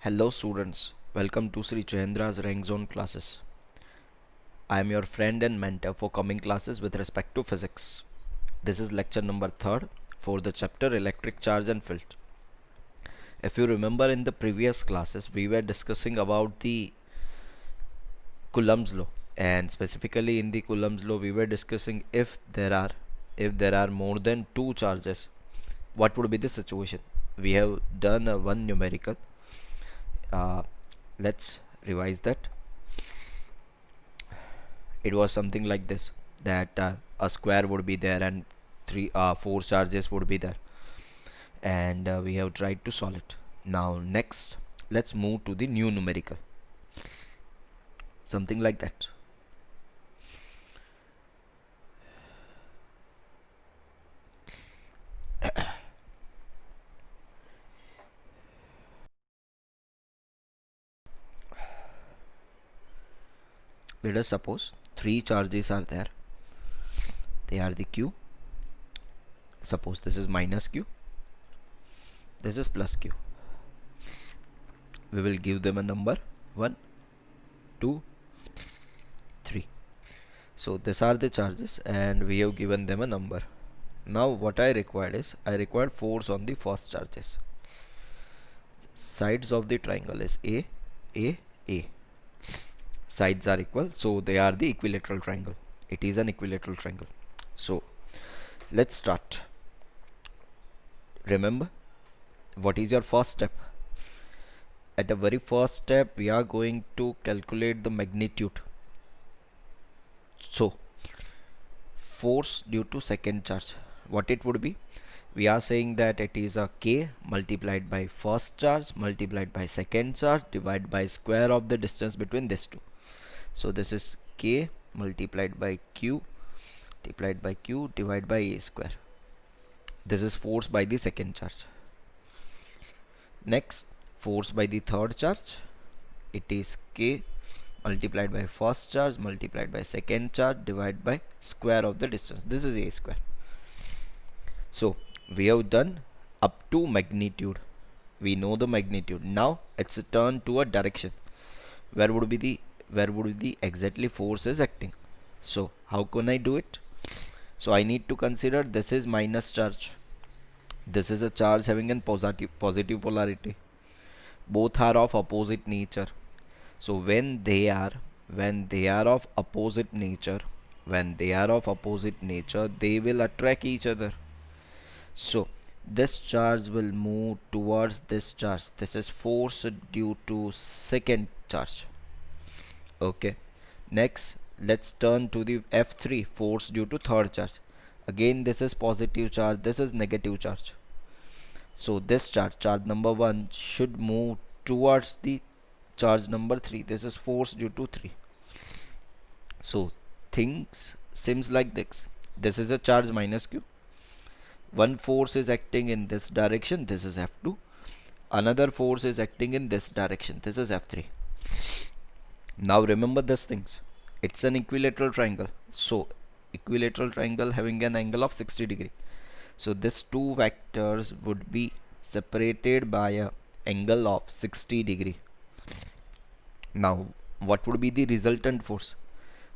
Hello students, welcome to Sri Jayendra's Rank Zone classes. I am your friend and mentor for coming classes with respect to physics. This is lecture number 3rd for the chapter Electric Charge and Field. If you remember in the previous classes we were discussing about the Coulomb's law, and specifically in the Coulomb's law we were discussing if there are more than two charges, what would be the situation. We have done one numerical. uh, let's revise that. It was something like this, that a square would be there and four charges would be there, and we have tried to solve it. Now next, let's move to the new numerical, something like that. Let us suppose three charges are there. They are the q. Suppose this is minus q, this is plus q. We will give them a number 1, 2, 3. So these are the charges and we have given them a number. Now what I required is, I required force on the first charges. Sides of the triangle is a, a, a. Sides are equal, so they are the equilateral triangle. It is an equilateral triangle. So let's start. Remember, what is your first step? At the very first step we are going to calculate the magnitude. So force due to second charge, what it would be? We are saying that it is a k multiplied by first charge multiplied by second charge divided by square of the distance between these two. So this is k multiplied by q divided by a square. This is force by the second charge. Next, force by the third charge, it is k multiplied by first charge multiplied by second charge divided by square of the distance. This is a square. So we have done up to magnitude. We know the magnitude. Now it's a turn to a direction. Where would the exactly force is acting? So how can I do it? So I need to consider this is minus charge. This is a charge having a positive polarity. Both are of opposite nature. So when they are of opposite nature, they will attract each other. So this charge will move towards this charge. This is force due to second charge. Okay. Next, let's turn to the F3, force due to third charge. Again, this is positive charge, this is negative charge. So this charge number 1 should move towards the charge number 3. This is force due to 3. So things seems like this. This is a charge minus q. One force is acting in this direction, this is F2. Another force is acting in this direction, this is F3. Now remember these things. It's an equilateral triangle. So equilateral triangle having an angle of 60 degree. So these two vectors would be separated by a angle of 60 degree. Now what would be the resultant force?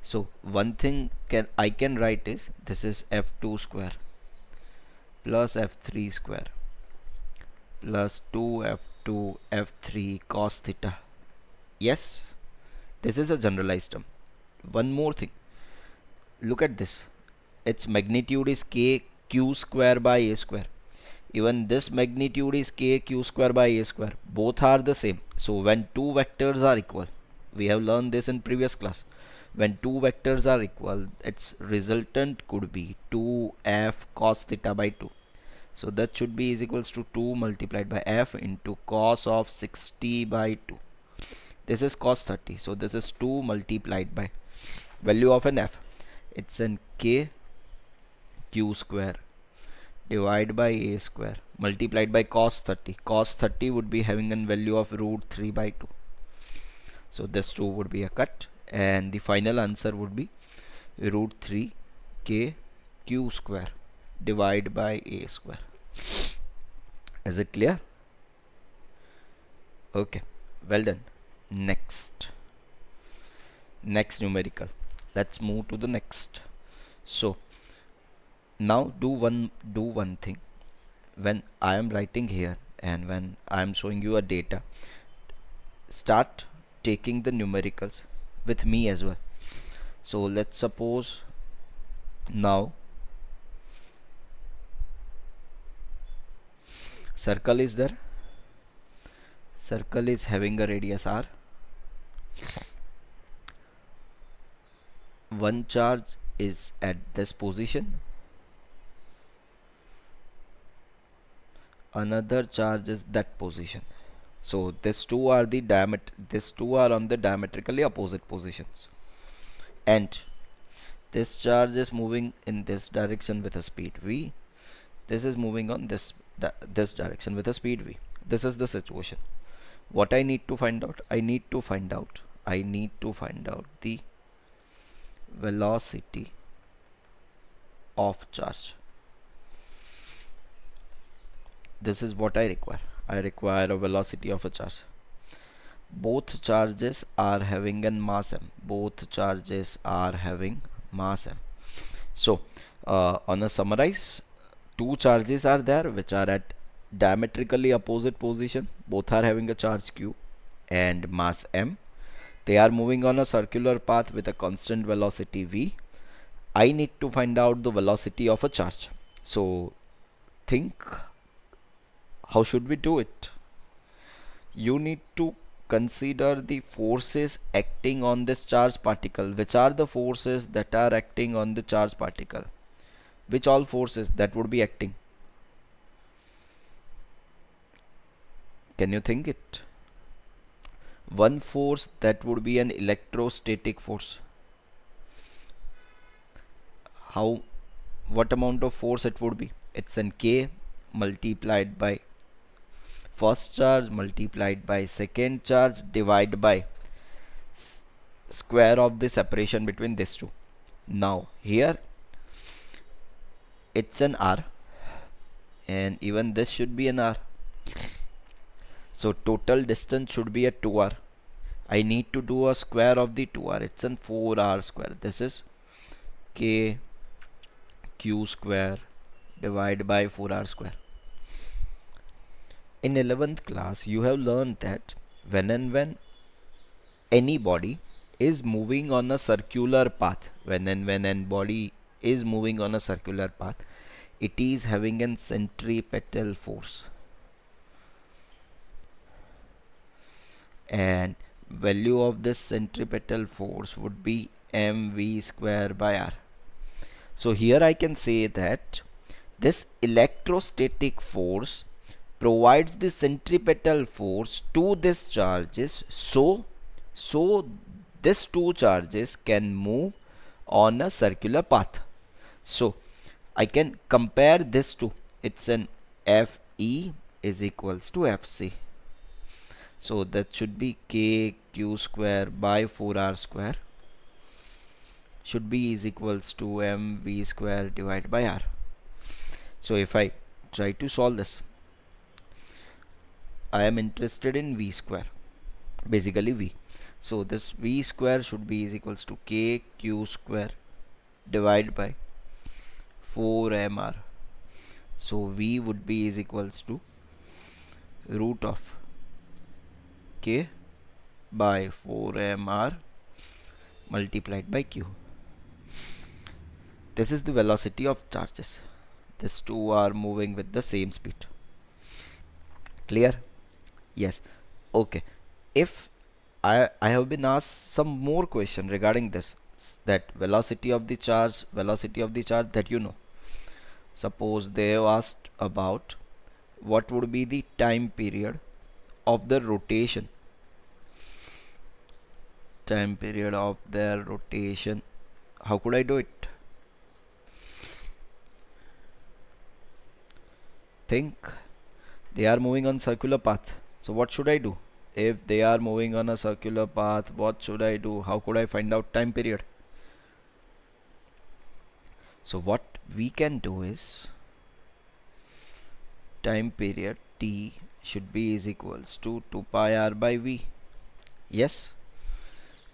So one thing I can write is, this is F2 square plus F3 square plus 2F2 F3 cos theta. Yes, this is a generalized term. One more thing, look at this. Its magnitude is k q square by a square. Even this magnitude is k q square by a square. Both are the same. So when two vectors are equal, we have learned this in previous class. When two vectors are equal, its resultant could be 2f cos theta by 2. So that should be is equals to 2 multiplied by f into cos of 60 by 2. This is cos 30. So this is 2 multiplied by value of an f. It's an k q square divided by a square multiplied by cos 30. Cos 30 would be having a value of root 3 by 2. So this 2 would be a cut, and the final answer would be root 3 k q square divided by a square. Is it clear? Okay. Well done. Next. Next numerical. Let's move to the next. So now do one thing. When I am writing here and when I am showing you a data, start taking the numericals with me as well. So let's suppose now circle is there. Circle is having a radius r. One charge is at this position, another charge is that position. So these two are the diameter, these two are on the diametrically opposite positions, and this charge is moving in this direction with a speed v. This is moving on this direction with a speed v. This is the situation. What I need to find out? I need to find out the velocity of charge. This is what I require. I require a velocity of a charge. Both charges are having a mass m. Both charges are having mass m. So on a summarize, two charges are there which are at diametrically opposite position. Both are having a charge q and mass m. They are moving on a circular path with a constant velocity v. I need to find out the velocity of a charge. So think, how should we do it? You need to consider the forces acting on this charged particle. Which are the forces that are acting on the charged particle? Which all forces that would be acting? Can you think it? One force that would be an electrostatic force. How, what amount of force it would be? It's an k multiplied by first charge multiplied by second charge divided by square of the separation between these two. Now here it's an r, and even this should be an r. So total distance should be a 2r. I need to do a square of the 2r. It's an 4r square. This is k q square divided by 4r square. In 11th class you have learned that when any body is moving on a circular path, when an body is moving on a circular path, it is having an centripetal force, and value of this centripetal force would be mv square by r. So here I can say that this electrostatic force provides the centripetal force to these charges, so these two charges can move on a circular path. So I can compare this to, it's an Fe is equals to Fc. So that should be k q square by 4r square should be is equals to mv square divided by r. So if I try to solve this, I am interested in v square, basically v. So this v square should be is equals to k q square divided by 4mr. So v would be is equals to root of k by 4mr multiplied by q. This is the velocity of charges. These two are moving with the same speed. Clear? Yes. Okay. If I have been asked some more question regarding this, that velocity of the charge that you know. Suppose they have asked about what would be the time period of the rotation. Time period of their rotation. How could I do it? Think. They are moving on circular path. So what should I do? If they are moving on a circular path, what should I do? How could I find out time period? So what we can do is time period t should be is equals to 2 pi r by v. Yes,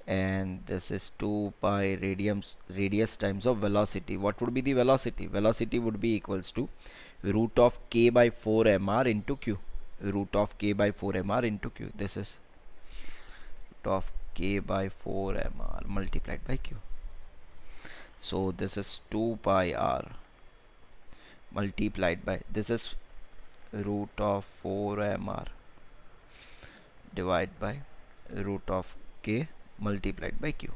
and this is 2 pi radius times of velocity. What would be the velocity? Velocity would be equals to root of k by 4 mr into q. Root of k by 4 mr into q. This is root of k by 4 mr multiplied by q. So this is 2 pi r multiplied by, this is root of 4 mr divided by root of k multiplied by q.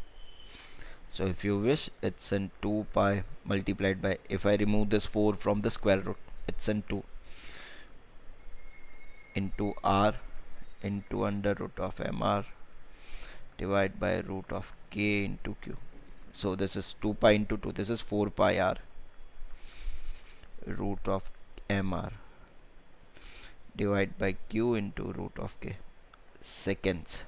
So if you wish, it's in 2 pi multiplied by, if I remove this 4 from the square root, it's in 2 into r into under root of mr divided by root of k into q. So this is 2 pi into 2, this is 4 pi r root of mr divided by q into root of k seconds.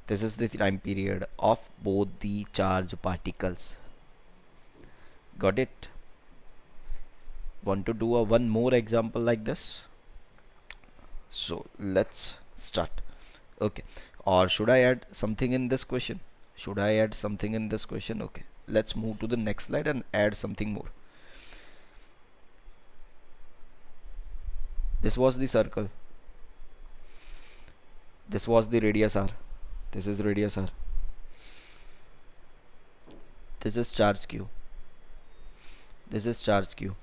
This is the time period of both the charge particles. Got it? Want to do a one more example like this? So let's start. Okay, or should I add something in this question? Should I add something in this question? Okay, let's move to the next slide and add something more. This was the circle, this was the radius r, this is radius r, this is charge q, this is charge q.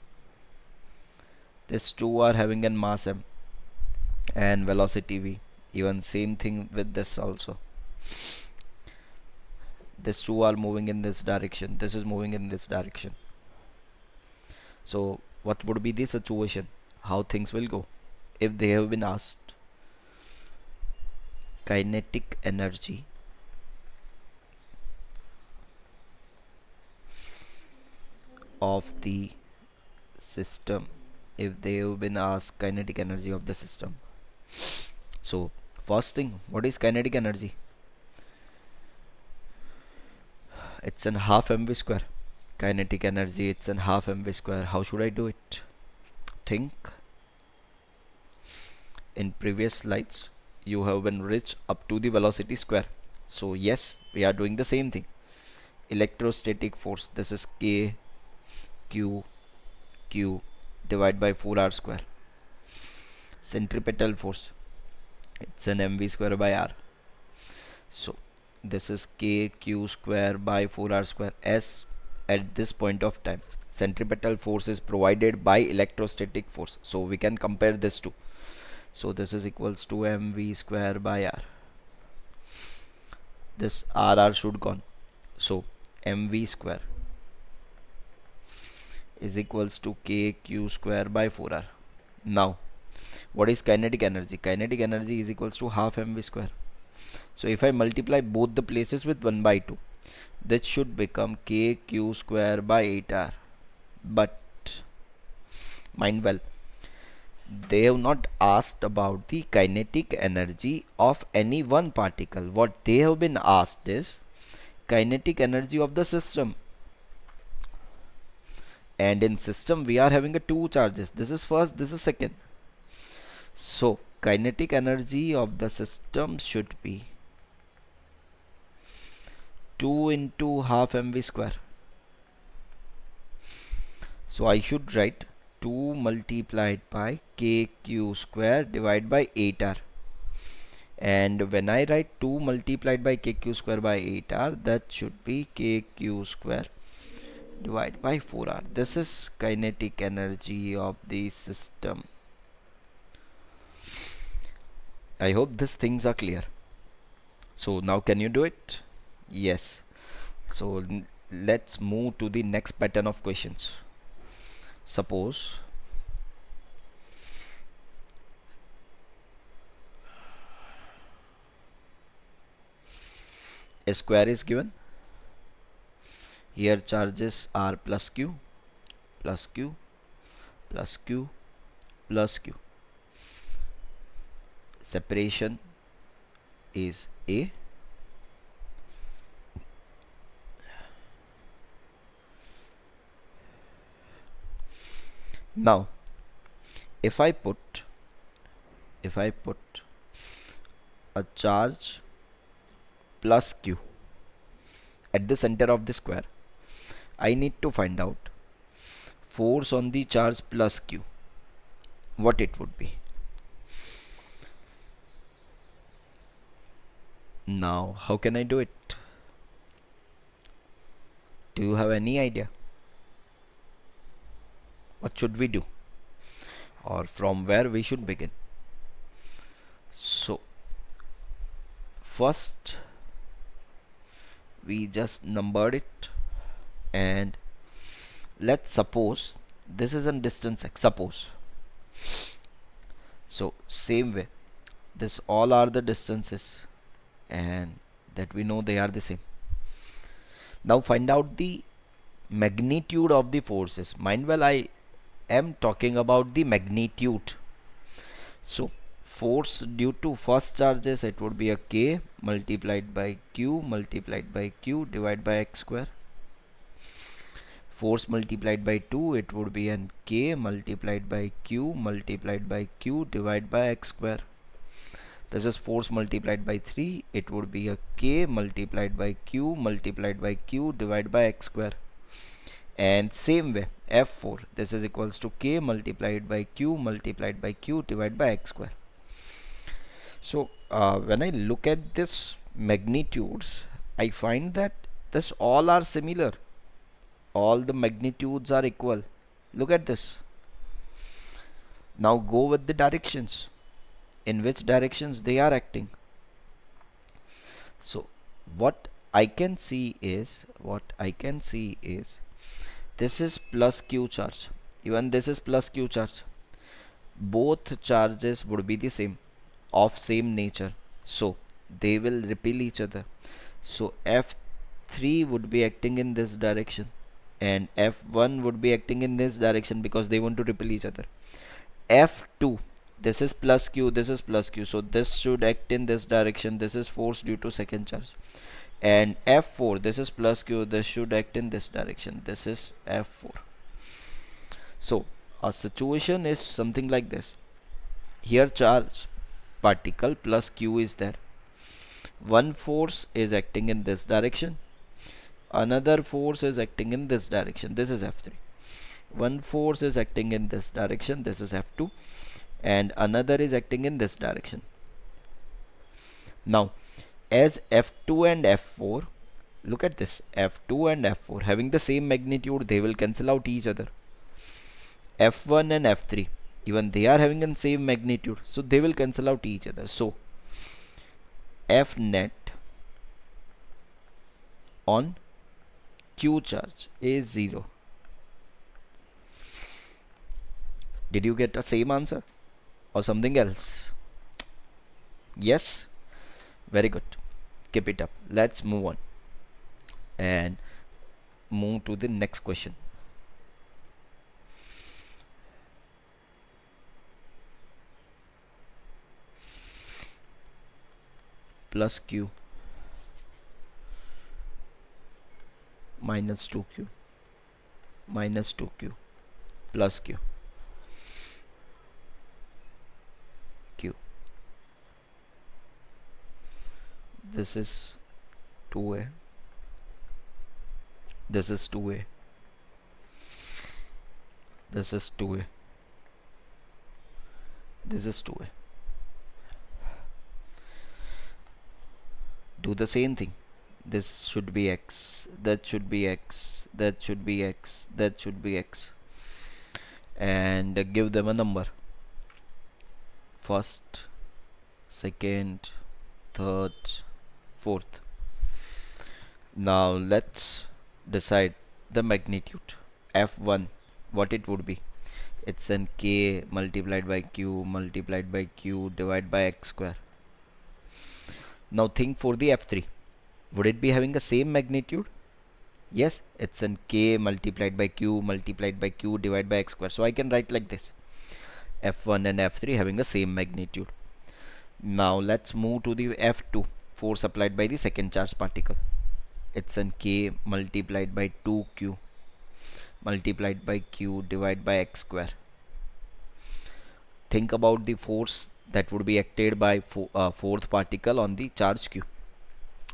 These two are having a mass m and velocity v. Even same thing with this also. These two are moving in this direction, this is moving in this direction. So what would be the situation, how things will go if they have been asked kinetic energy of the system, if they have been asked kinetic energy of the system. So first thing, what is kinetic energy? It's an half mv square. Kinetic energy, it's an half mv square. How should I do it? Think. In previous slides you have been reached up to the velocity square. So yes, we are doing the same thing. Electrostatic force, this is k q q divided by 4r square. Centripetal force, it's an mv square by r. So this is k q square by 4r square. S at this point of time, centripetal force is provided by electrostatic force, so we can compare this to. So this is equals to mv square by r. This rr should gone. So mv square is equals to k q square by 4r. Now what is kinetic energy? Kinetic energy is equals to half mv square. So if I multiply both the places with 1 by 2, that should become k q square by 8r. But mind well, they have not asked about the kinetic energy of any one particle. What they have been asked is kinetic energy of the system. And in system we are having a two charges. This is first, this is second. So kinetic energy of the system should be 2 into half mv square. So I should write 2 multiplied by kq square divided by 8r. And when I write 2 multiplied by kq square by 8r, that should be kq square divided by 4r. This is kinetic energy of the system. I hope these things are clear. So now can you do it? Yes. So let's move to the next pattern of questions. Suppose a square is given. Here charges are plus q, plus q, plus q, plus q. Separation is a. Now if I put if I put a charge plus q at the center of the square, I need to find out force on the charge plus q, what it would be. Now, how can I do it? Do you have any idea? What should we do? Or from where we should begin? So, first we just numbered it, and let's suppose this is a distance x. Suppose. So, same way, this all are the distances, and that we know they are the same. Now find out the magnitude of the forces. Mind well, I am talking about the magnitude. So force due to first charges, it would be a k multiplied by q divided by x square. Force multiplied by 2, it would be an k multiplied by q divided by x square. This is force multiplied by 3, it would be a k multiplied by q divided by x square. And same way, f4, this is equals to k multiplied by q divided by x square. So when I look at this magnitudes, I find that this all are similar. All the magnitudes are equal. Look at this. Now go with the directions. In which directions they are acting. So what I can see is this is plus q charge. Even this is plus q charge. Both charges would be the same, of same nature. So they will repel each other. So F3 would be acting in this direction, and F1 would be acting in this direction because they want to repel each other. F2, this is plus q, this is plus q, so this should act in this direction. This is force due to second charge. And F4, this is plus q, this should act in this direction. This is F4. So our situation is something like this. Here charge particle plus q is there. One force is acting in this direction, another force is acting in this direction. This is F3. One force is acting in this direction, this is F2, and another is acting in this direction. Now as F2 and F4, look at this, F2 and F4 having the same magnitude, they will cancel out each other. F1 and F3, even they are having the same magnitude, so they will cancel out each other. So F net on q charge is 0. Did you get the same answer or something else? Yes, very good. Keep it up. Let's move on and move to the next question. Plus q minus 2q plus q this is 2a, this is 2a, this is 2a, this is 2a. Do the same thing. This should be x, that should be x, that should be x, that should be x, and give them a number. First, second, third, fourth. Now let's decide the magnitude. F1, what it would be? It's an k multiplied by q divided by x square. Now think for the F3. Would it be having the same magnitude? Yes, it's an k multiplied by q divided by x square. So I can write like this. F1 and F3 having the same magnitude. Now let's move to the F2, force applied by the second charge particle. It's an k multiplied by 2q multiplied by q divided by x square. Think about the force that would be acted by fourth particle on the charge q.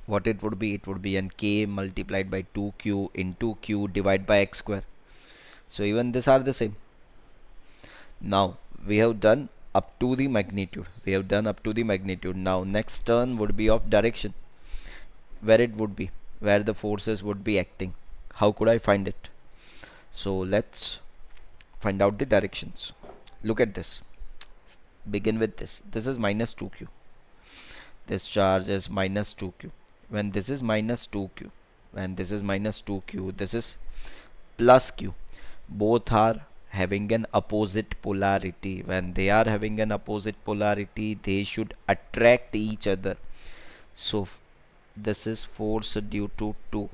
What it would be? It would be n k multiplied by 2q into q divided by x square. So even these are the same. Now we have done up to the magnitude. We have done up to the magnitude. Now next turn would be of direction. Where it would be, where the forces would be acting. How could I find it? So let's find out the directions. Look at this. Begin with this. This is minus 2q. This charge is minus 2q. When this is minus 2q, when this is minus 2q, this is plus q. Both are having an opposite polarity. When they are having an opposite polarity, they should attract each other. So this is force due to 2.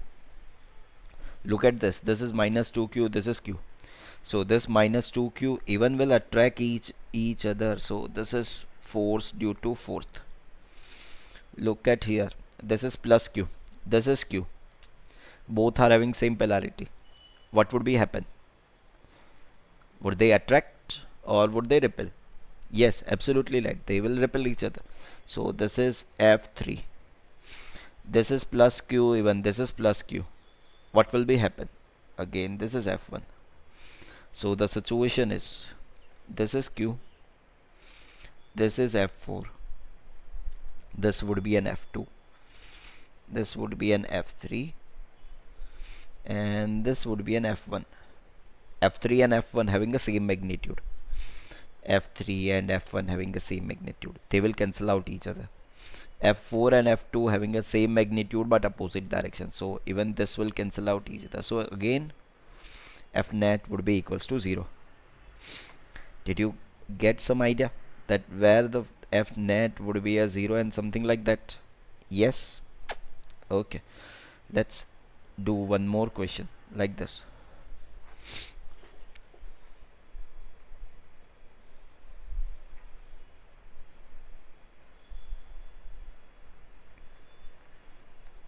Look at this. This is minus 2q, this is q. So this minus 2q even will attract each other. So this is force due to fourth. Look at here. This is plus q. This is q. Both are having same polarity. What would be happen? Would they attract or would they repel? Yes, absolutely right. They will repel each other. So this is F3. This is plus q, even this is plus q. What will be happen? Again, this is F1. So the situation is, this is q, this is F4, this would be an F2, this would be an F3, and this would be an F1. F3 and F1 having the same magnitude. F3 and F1 having the same magnitude. They will cancel out each other. F4 and F2 having the same magnitude but opposite direction. So even this will cancel out each other. So again, F net would be equals to 0. Did you get some idea that where the F net would be a 0 and something like that? Yes. Okay. Let's do one more question like this.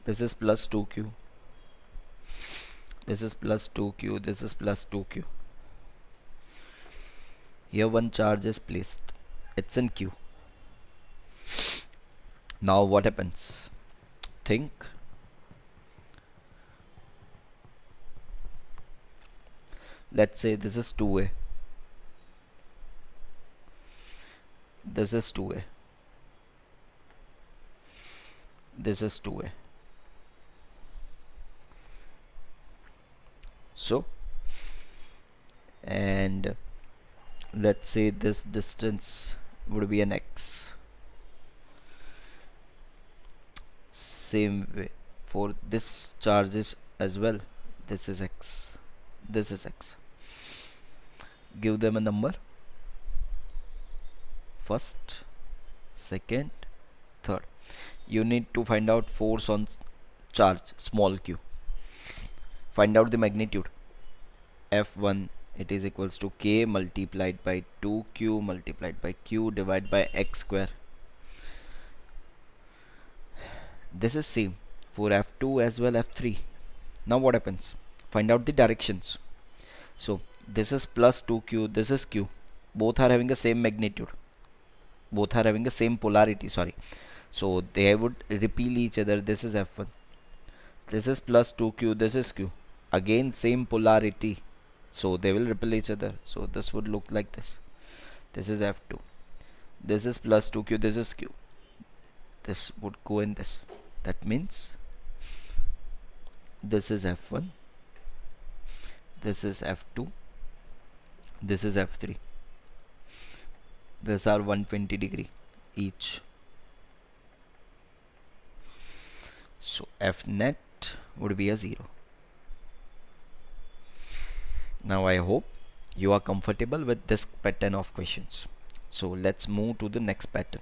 This is plus 2q. This is plus 2q. This is plus 2q. Here one charge is placed. It's in q. Now what happens? Think. Let's say this is 2a. This is 2a. This is 2a. So, and let's say this distance would be an x. Same way for this charges as well. This is x. This is x. Give them a number. First, second, third. You need to find out force on charge small q. Find out the magnitude. F1, it is equals to k multiplied by 2q multiplied by q divided by x square. This is same for F2 as well F3. Now what happens? Find out the directions. So this is plus 2q, this is q. Both are having the same magnitude. Both are having the same polarity, sorry. So they would repel each other. This is F1. This is plus 2q, this is q. Again same polarity. So they will repel each other. So this would look like this. This is F2. This is plus 2q, this is q. This would go in this. That means this is F1. This is F2. This is F3. These are 120 degree each. So F net would be a 0. Now I hope you are comfortable with this pattern of questions. So let's move to the next pattern.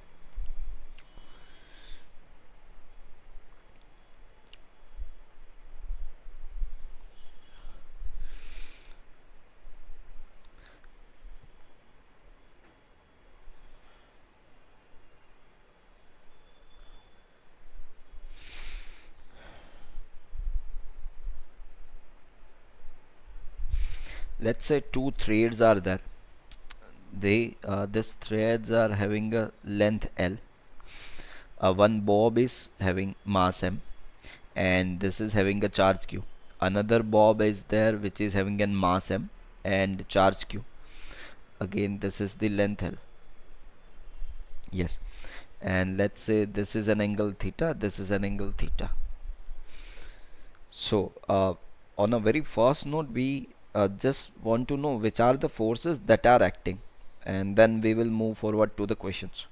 Let's say two threads are there. they these threads are having a length L. One bob is having mass M, and this is having a charge Q. Another bob is there which is having a mass M and charge Q. Again, this is the length L. Yes, and let's say this is an angle theta, this is an angle theta. So on a very first note, we just want to know which are the forces that are acting, and then we will move forward to the questions.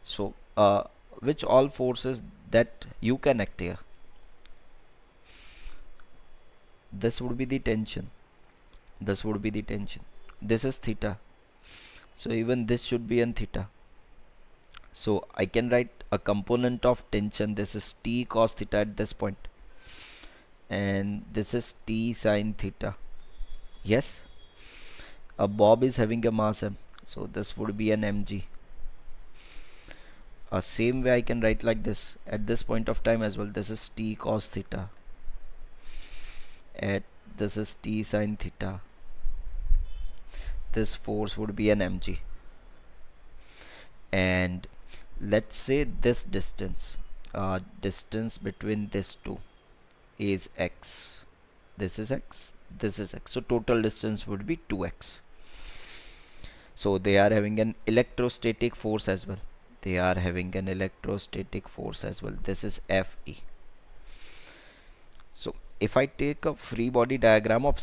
So which all forces that you can act here? This would be the tension, this would be the tension, this is theta, so even this should be an theta. So I can write a component of tension, this is T cos theta at this point, and this is T sin theta. Yes, a bob is having a mass M, so this would be an mg. Same way I can write like this at this point of time as well, this is T cos theta, at this is T sin theta, this force would be an mg. And let's say this distance between these two is x, this is x, this is x, so total distance would be 2x. So they are having an electrostatic force as well, they are having an electrostatic force as well, this is Fe. So if I take a free body diagram of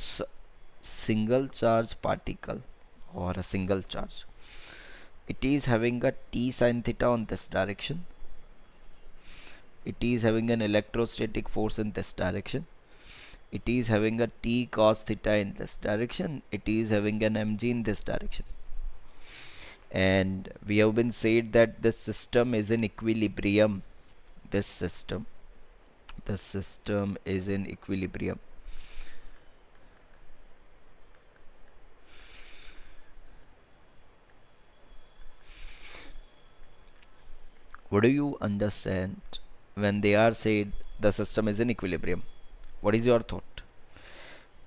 single charge particle or a single charge, it is having a T sin theta on this direction, it is having an electrostatic force in this direction, it is having a T cos theta in this direction, it is having an mg in this direction. And we have been said that this system is in equilibrium, this system is in equilibrium. What do you understand when they are said the system is in equilibrium? What is your thought?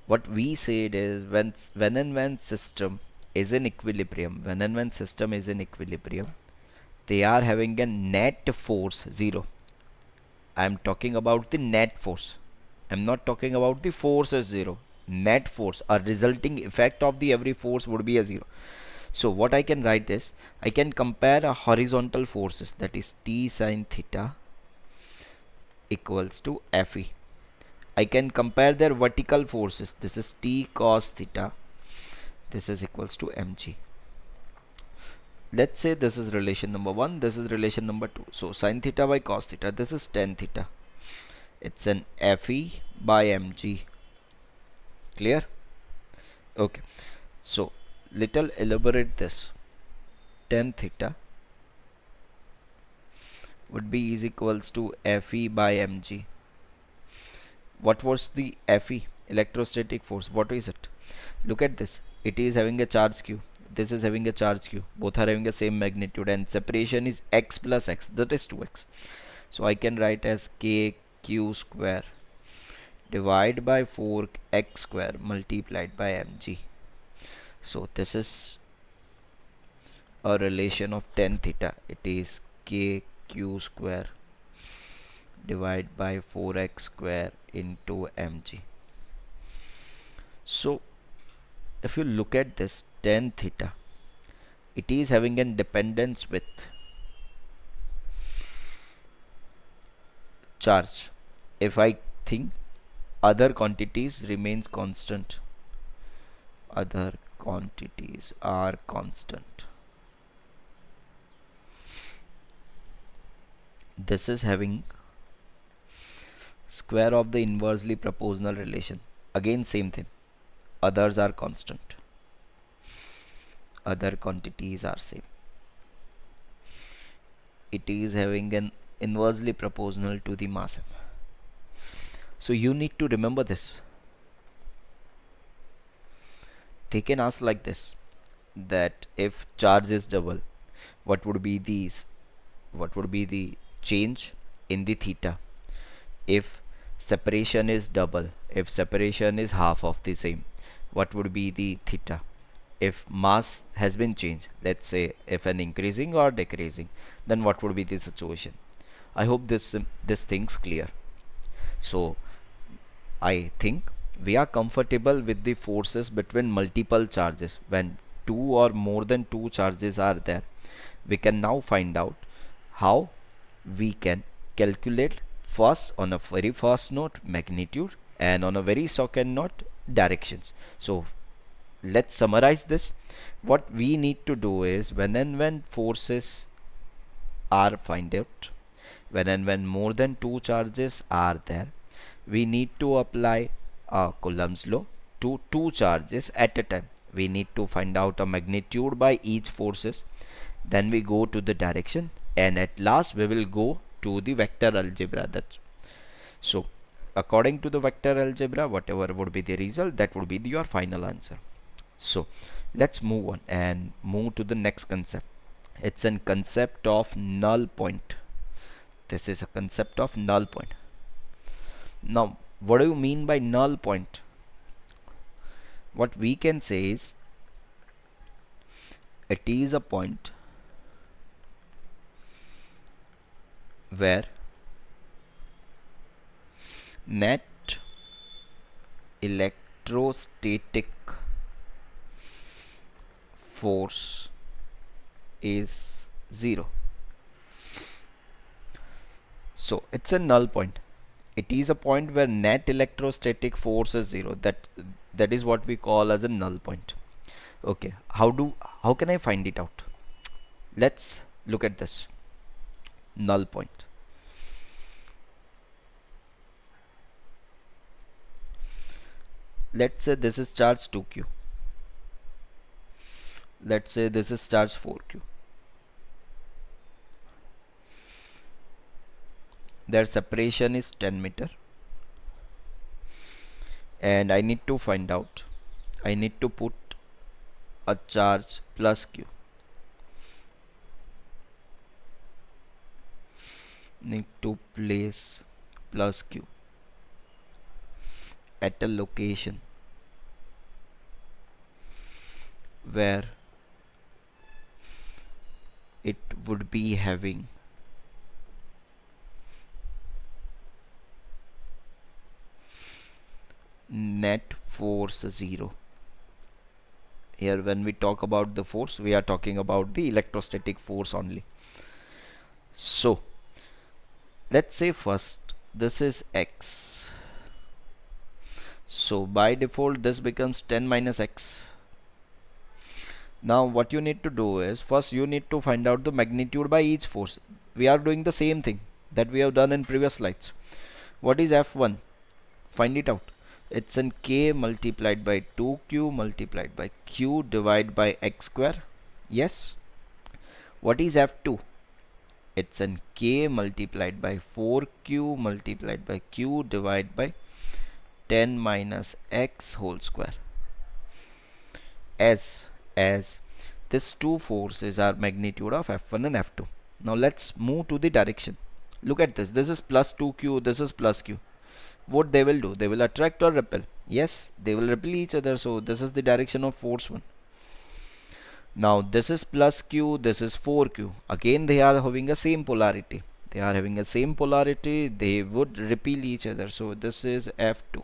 What we said is when system is in equilibrium, when system is in equilibrium, they are having a net force 0. I am talking about the net force, I am not talking about the force is 0. Net force, a resulting effect of the every force would be a 0. So what I can write is, I can compare a horizontal forces, that is T sin theta equals to Fe. I can compare their vertical forces, this is T cos theta, this is equals to mg. Let's say this is relation number 1, this is relation number 2. So sin theta by cos theta, this is tan theta, it's an Fe by mg. Clear? Okay, so little elaborate this. Tan theta would be is equals to Fe by mg. What was the Fe? Electrostatic force. What is it? Look at this, it is having a charge q, this is having a charge q, both are having the same magnitude, and separation is x plus x, that is 2x. So I can write as kq square divide by 4x square multiplied by mg. So this is a relation of tan theta, it is kq square divide by 4x square into mg. So if you look at this tan theta, it is having an dependence with charge. If I think other quantities remains constant, other quantities are constant, this is having square of the inversely proportional relation. Again same thing, others are constant, other quantities are same, it is having an inversely proportional to the mass m. So you need to remember this. They can ask like this, that if charge is double, what would be the change in the theta? If separation is double, if separation is half of the same, what would be the theta? if mass has been changed, let's say if an increasing or decreasing, then what would be the situation? I hope this thing's clear. So I think we are comfortable with the forces between multiple charges. When two or more than two charges are there, we can now find out how we can calculate first on a very first note magnitude and on a very second note directions. So let's summarize this. What we need to do is when and when forces are find out, when and when more than two charges are there, we need to apply Coulomb's law to two charges at a time. We need to find out a magnitude by each forces, then we go to the direction, and at last we will go to the vector algebra. That's so according to the vector algebra, whatever would be the result, that would be your final answer. So let's move on and move to the next concept. It's a concept of null point. This is a concept of null point. Now what do you mean by null point? What we can say is it is a point where net electrostatic force is 0. So it's a null point. It is a point where net electrostatic force is 0. That is what we call as a null point. Okay, how can I find it out? Let's look at this null point. Let's say this is charge 2q. Let's say this is charge 4q. Their separation is 10 meter, and I need to find out, I need to put a charge plus q, need to place plus q at a location where it would be having net force 0. Here when we talk about the force, we are talking about the electrostatic force only. So let's say first this is x. So by default this becomes 10 minus x. Now what you need to do is first you need to find out the magnitude by each force. We are doing the same thing that we have done in previous slides. What is F1? Find it out. It's in k multiplied by 2q multiplied by q divided by x square. Yes. What is F2? It's in k multiplied by 4q multiplied by q divided by 10 minus x whole square. As these two forces are magnitude of F1 and F2. Now let's move to the direction. Look at this. This is plus 2q, this is plus q. What they will do, they will attract or repel. Yes, they will repel each other. So this is the direction of force 1. Now this is plus q, this is 4q. Again they are having a same polarity. They are having a same polarity. They would repel each other. So this is F2.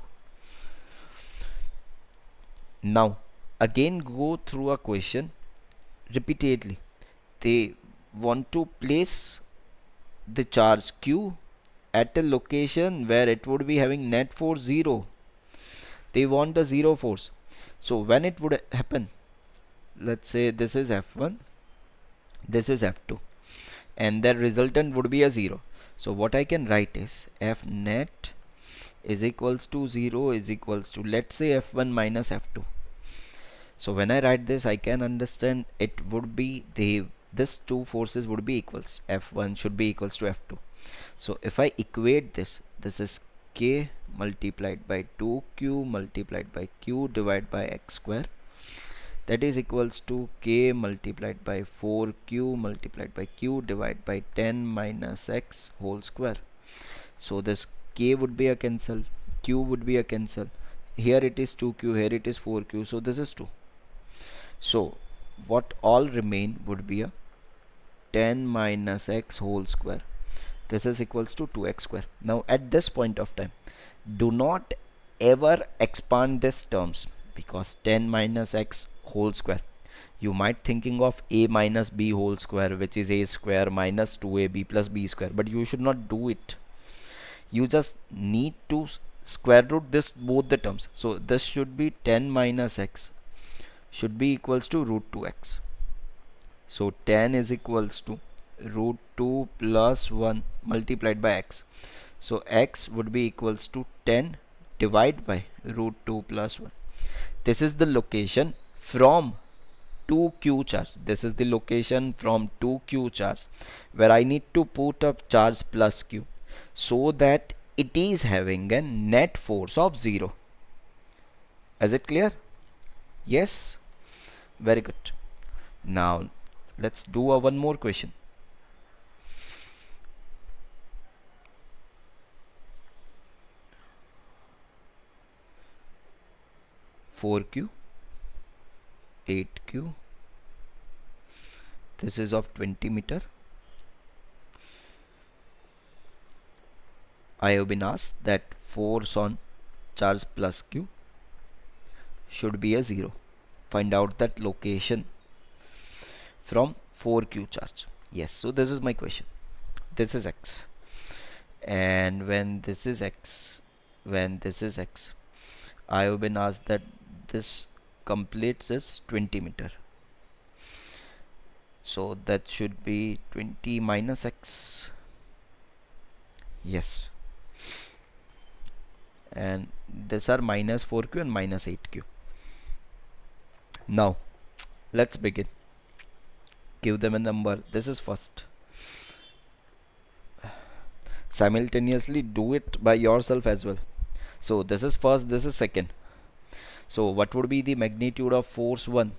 Now again go through a question repeatedly. They want to place the charge q at a location where it would be having net force 0. They want a 0 force. So when it would happen, let's say this is F1, this is F2, and the resultant would be a 0. So what I can write is F net is equals to 0 is equals to, let's say, F1 minus F2. So when I write this, I can understand it would be this two forces would be equals. F1 should be equals to F2. So if I equate this, this is k multiplied by 2q multiplied by q divided by x square. That is equals to k multiplied by 4q multiplied by q divided by 10 minus x whole square. So this k would be a cancel, q would be a cancel. Here it is 2q, here it is 4q. So this is 2. So what all remain would be a 10 minus x whole square. This is equals to 2x square. Now at this point of time, do not ever expand this terms, because 10 minus x whole square, you might thinking of a minus b whole square, which is a square minus 2ab plus b square, but you should not do it. You just need to square root this both the terms. So this should be 10 minus x should be equals to root 2x. So 10 is equals to root 2 plus 1 multiplied by x. So x would be equals to 10 divided by root 2 plus 1. This is the location from 2q charge. This is the location from 2q charge, where I need to put up charge plus q, so that it is having a net force of 0. Is it clear? Yes, very good. Now let's do a one more question. 4q, 8q, this is of 20 meter. I have been asked that force on charge plus q should be a 0. Find out that location from 4q charge. Yes, so this is my question. This is x, and when this is x, I have been asked that this completes is 20 meter. So that should be 20 minus x. Yes, and these are minus 4q and minus 8q. Now let's begin. Give them a number. This is first. Simultaneously do it by yourself as well. So this is first, this is second. So what would be the magnitude of force 1?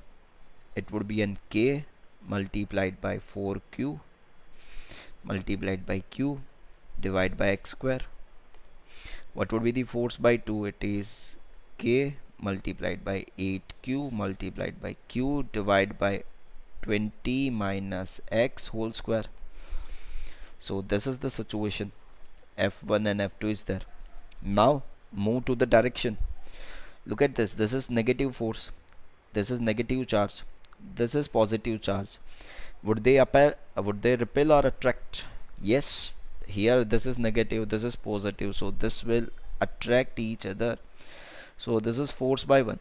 It would be an k multiplied by 4q multiplied by q divided by x square. What would be the force by 2? It is k multiplied by 8q multiplied by q divided by 20 minus x whole square. So this is the situation. F1 and F2 is there. Now move to the direction. Look at this. This is negative force. This is negative charge. This is positive charge. Would they appear? Would they repel or attract? Yes. Here this is negative. This is positive. So this will attract each other. So this is force by 1.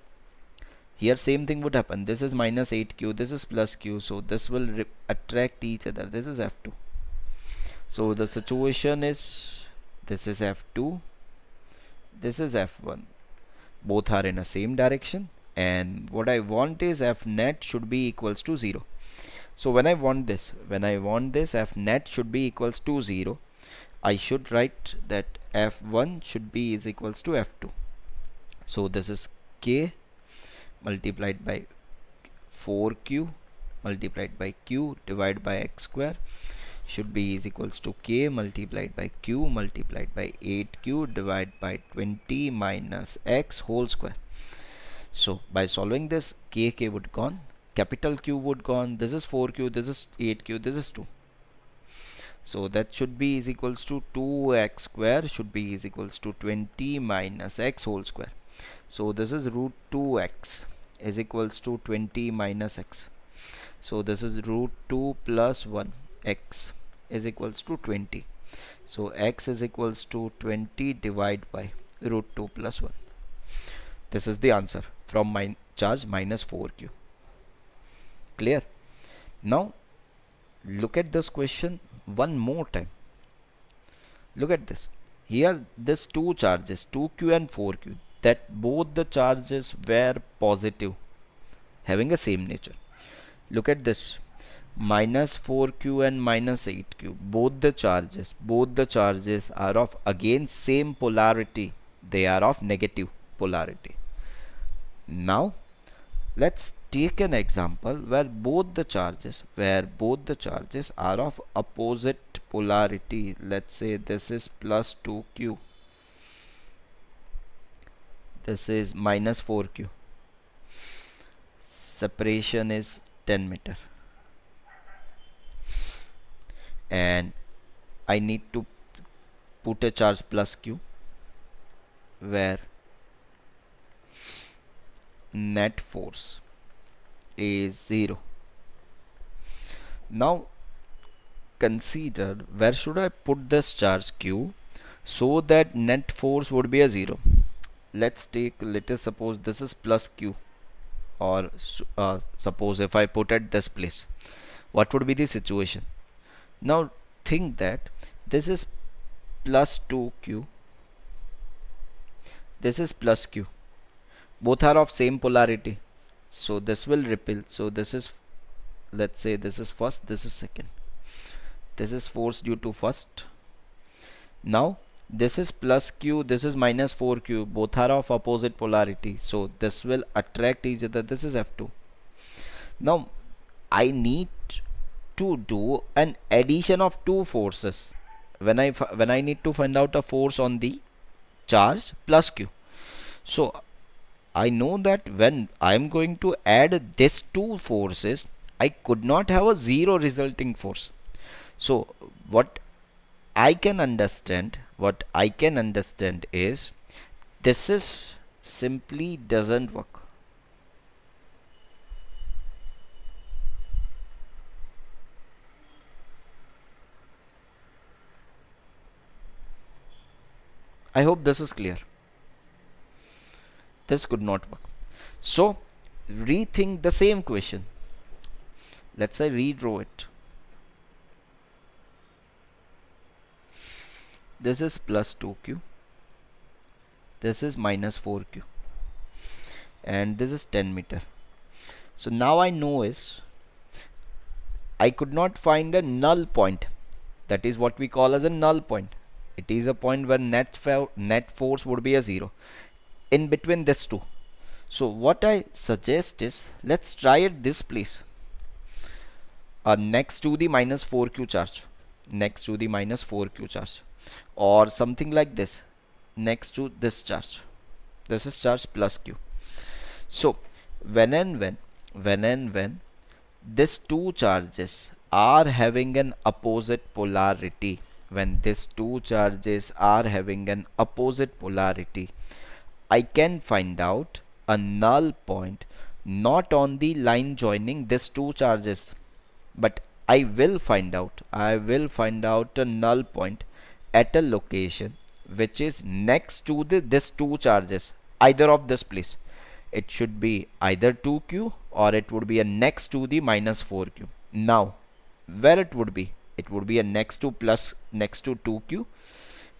Here same thing would happen. This is minus 8q. This is plus q. So this will attract each other. This is F2. So the situation is, this is F2. This is F1. Both are in the same direction, and what I want is F net should be equals to 0. So when I want this F net should be equals to 0, I should write that F1 should be is equals to F2. So this is k multiplied by 4q multiplied by q divided by x square should be is equals to k multiplied by q multiplied by 8q divided by 20 minus x whole square. So by solving this, k would gone, capital Q would gone, this is 4q, this is 8q, this is 2. So that should be is equals to 2x square should be is equals to 20 minus x whole square. So this is root 2x is equals to 20 minus x. So this is root 2 plus 1 x is equals to 20. So x is equals to 20 divided by root 2 plus 1. This is the answer from my charge minus 4q. Clear? Now look at this question one more time. Look at this. Here this two charges 2q and 4q, that both the charges were positive, having a same nature. Look at this, minus 4q and minus 8q, both the charges are of again same polarity, they are of negative polarity. Now let's take an example where both the charges are of opposite polarity. Let's say this is plus 2q, this is minus 4q. separation is 10 meter, and I need to put a charge plus q where net force is 0. Now consider where should I put this charge q so that net force would be a 0. Let us suppose this is plus q, or suppose if I put at this place, what would be the situation? Now think that this is plus 2q, this is plus q, both are of same polarity, so this will repel. So this is, let's say this is first, this is second, this is force due to first. Now this is plus q, this is minus 4q, both are of opposite polarity, so this will attract each other. This is F2. Now I need to do an addition of two forces when I need to find out a force on the charge plus q. So I know that when I am going to add these two forces, I could not have a zero resulting force. So what I can understand is this is simply doesn't work. I hope this is clear. This could not work. So rethink the same question. Let's say redraw it. This is plus 2q, this is minus 4q, and this is 10 meter. So now I know is I could not find a null point. That is what we call as a null point. It is a point where net force would be a 0 in between this two. So what I suggest is let's try at this place, next to the minus 4q charge, next to the minus 4q charge, or something like this, next to this charge. This is charge plus q. So when these two charges are having an opposite polarity, when these two charges are having an opposite polarity, I can find out a null point not on the line joining these two charges, but I will find out a null point at a location which is next to this two charges, either of this place. It should be either 2q or it would be a next to the minus 4q. Now where it would be? It would be a next to 2q.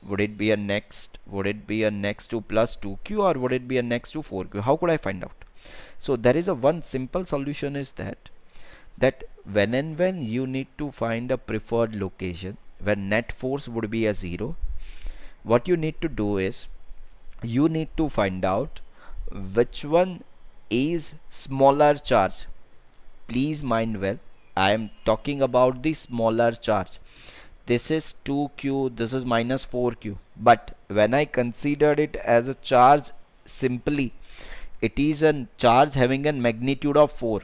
Would it be a next to plus 2q, or would it be a next to 4q? How could I find out? So there is a one simple solution is that when you need to find a preferred location where net force would be a 0, what you need to do is you need to find out which one is smaller charge. Please mind well, I am talking about the smaller charge. This is 2q, this is minus 4q, but when I considered it as a charge simply, it is a charge having a magnitude of 4.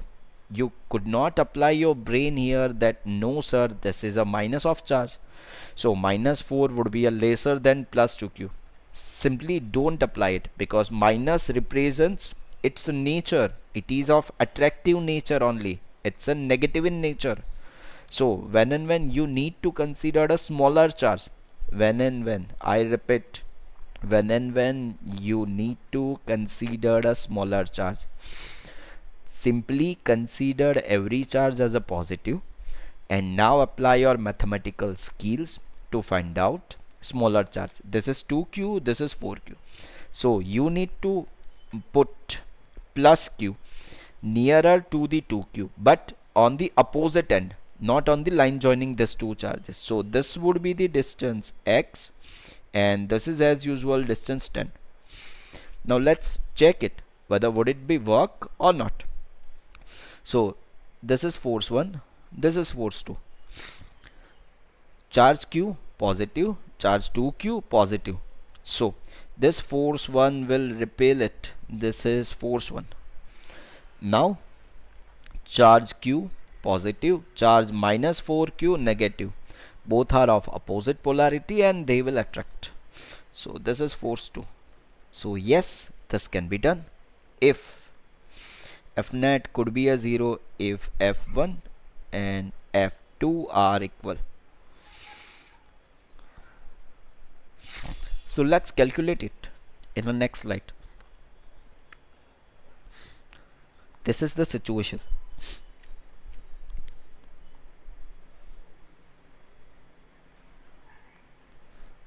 You could not apply your brain here that no sir, this is a minus of charge, so minus 4 would be a lesser than plus 2q. Simply don't apply it, because minus represents its nature. It is of attractive nature only, it's a negative in nature. So when you need to consider a smaller charge, I repeat, when you need to consider a smaller charge, simply consider every charge as a positive, and now apply your mathematical skills to find out smaller charge. This is 2q, this is 4q. So you need to put plus q nearer to the 2q, but on the opposite end, not on the line joining these two charges. So this would be the distance x, and this is as usual distance 10. Now let's check it whether would it be work or not. So this is force 1, this is force 2. Charge q positive, charge 2q positive. So this force 1 will repel it. This is force 1. Now charge q positive, charge minus 4q negative. Both are of opposite polarity and they will attract. So this is force 2. So yes, this can be done if f net could be a 0 if f1 and f2 are equal. So let's calculate it in the next slide. This is the situation.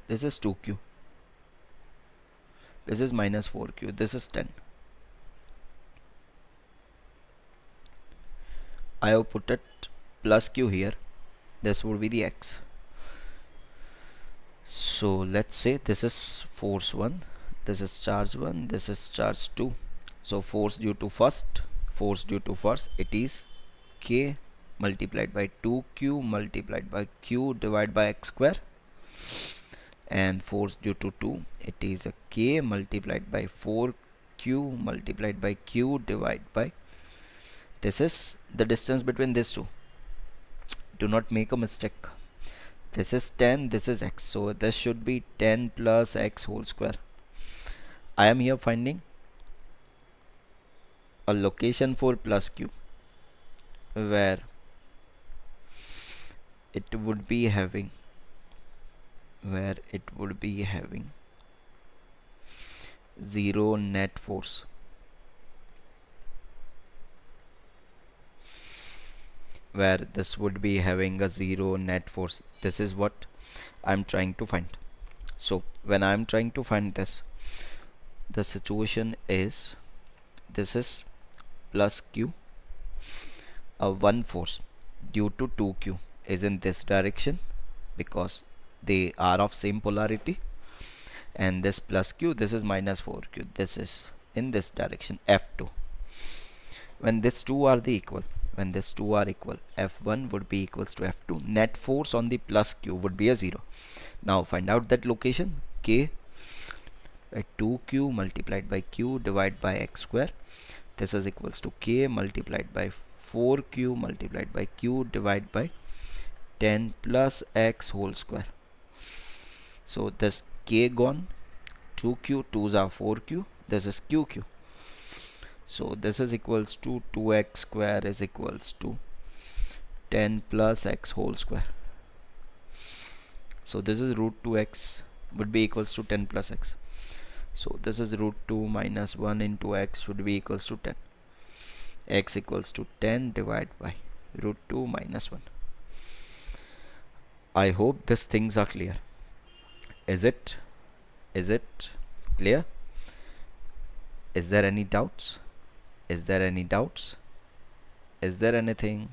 This is 2q. This is minus 4q. This is 10. I have put it plus q here. This would be the x. So let's say this is force 1, this is charge 1, this is charge 2. So force due to first, it is k multiplied by 2q multiplied by q divided by x square, and force due to 2, it is a k multiplied by 4q multiplied by q divided by, this is the distance between these two. Do not make a mistake. This is 10, this is x, so this should be 10 plus x whole square. I am here finding a location for plus q where it would be having 0 net force. Where this would be having a 0 net force. This is what I'm trying to find. So when I'm trying to find this, the situation is this is plus q, a 1 force due to 2q is in this direction because they are of same polarity, and this plus q, this is minus 4q, this is in this direction f2. When these two are equal, f1 would be equals to f2. Net force on the plus q would be a 0. Now find out that location. K by 2q multiplied by q divided by x square. This is equals to k multiplied by 4q multiplied by q divided by 10 plus x whole square. So this k gone, 2q, 2's are 4q, this is qq. So this is equals to 2x square is equals to 10 plus x whole square. So this is root 2x would be equals to 10 plus x. So this is root 2 minus 1 into x should be equals to 10. X equals to 10 divided by root 2 minus 1. I hope these things are clear. Is it clear? Is there any doubts? Is there anything?